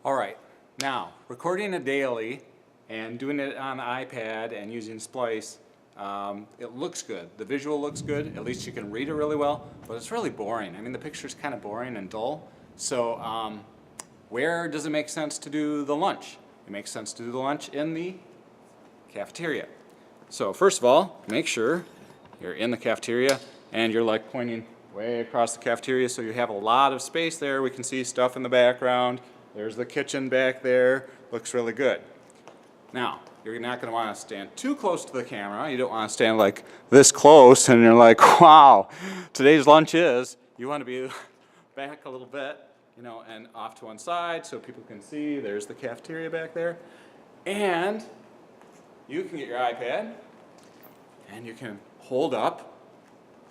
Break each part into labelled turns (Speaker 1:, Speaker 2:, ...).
Speaker 1: All right, now recording a daily and doing it on the iPad and using Splice, it looks good. The visual looks good, at least you can read it really well, but it's really boring. I mean, the picture's kind of boring and dull. So where does it make sense to do the lunch? It makes sense to do the lunch in the cafeteria. So first of all, make sure you're in the cafeteria and you're like pointing way across the cafeteria so you have a lot of space there. We can see stuff in the background. There's the kitchen back there. Looks really good. Now, you're not going to want to stand too close to the camera. You don't want to stand like this close and you're like, wow, today's lunch is. You want to be back a little bit, you know, and off to one side so people can see. There's the cafeteria back there. And you can get your iPad and you can hold up,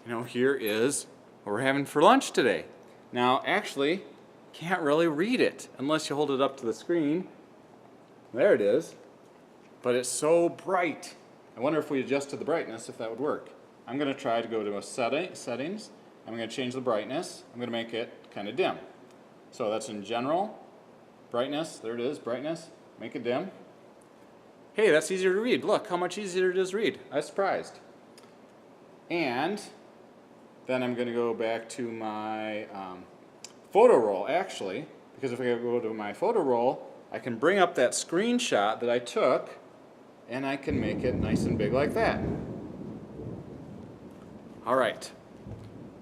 Speaker 1: you know, here is what we're having for lunch today. Now, actually, can't really read it unless you hold it up to the screen. There it is. But it's so bright. I wonder if we adjusted the brightness, if that would work. I'm going to try to go to settings. I'm going to change the brightness. I'm going to make it kind of dim. So that's in general, brightness. There it is, brightness. Make it dim. Hey, that's easier to read. Look how much easier it is to read. I was surprised. And then I'm going to go back to my photo roll, actually, because if I go to my photo roll, I can bring up that screenshot that I took and I can make it nice and big like that. All right.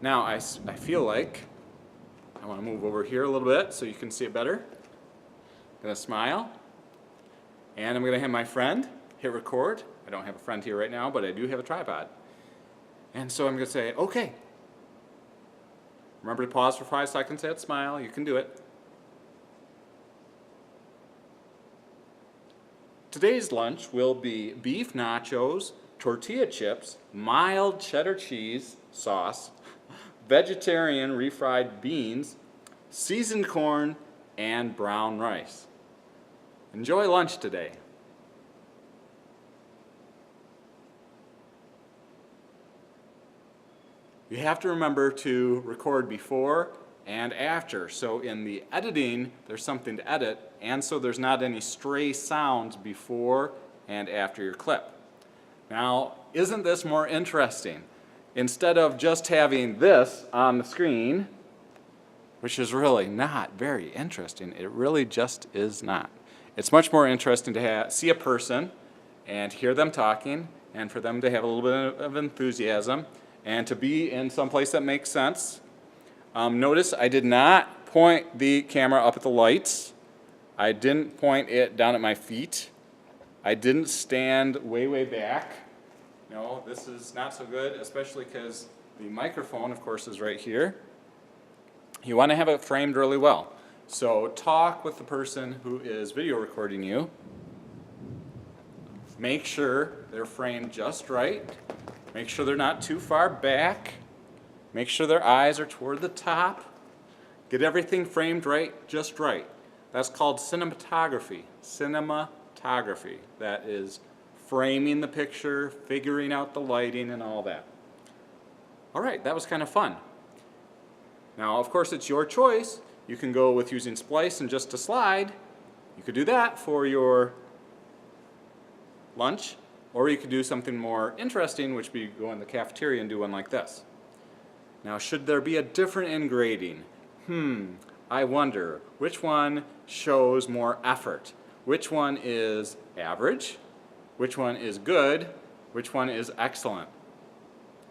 Speaker 1: Now I feel like I want to move over here a little bit so you can see it better. I'm going to smile. And I'm going to have my friend hit record. I don't have a friend here right now, but I do have a tripod. And so I'm going to say, okay. Remember to pause for 5 seconds and smile. You can do it. Today's lunch will be beef nachos, tortilla chips, mild cheddar cheese sauce, vegetarian refried beans, seasoned corn, and brown rice. Enjoy lunch today. You have to remember to record before and after. So in the editing, there's something to edit, and so there's not any stray sounds before and after your clip. Now, isn't this more interesting? Instead of just having this on the screen, which is really not very interesting, it really just is not. It's much more interesting to see a person and hear them talking and for them to have a little bit of enthusiasm and to be in some place that makes sense. Notice I did not point the camera up at the lights. I didn't point it down at my feet. I didn't stand way back. No, this is not so good, especially because the microphone, of course, is right here. You want to have it framed really well. So talk with the person who is video recording you. Make sure they're framed just right. Make sure they're not too far back. Make sure their eyes are toward the top. Get everything framed right, just right. That's called cinematography. Cinematography. That is framing the picture, figuring out the lighting and all that. All right, that was kind of fun. Now, of course, it's your choice. You can go with using Splice and just a slide. You could do that for your lunch, or you could do something more interesting, which would be go in the cafeteria and do one like this. Now, should there be a difference in grading? I wonder, which one shows more effort? Which one is average? Which one is good? Which one is excellent?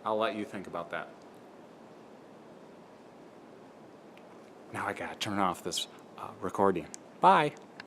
Speaker 1: I'll let you think about that. Now I gotta turn off this recording. Bye.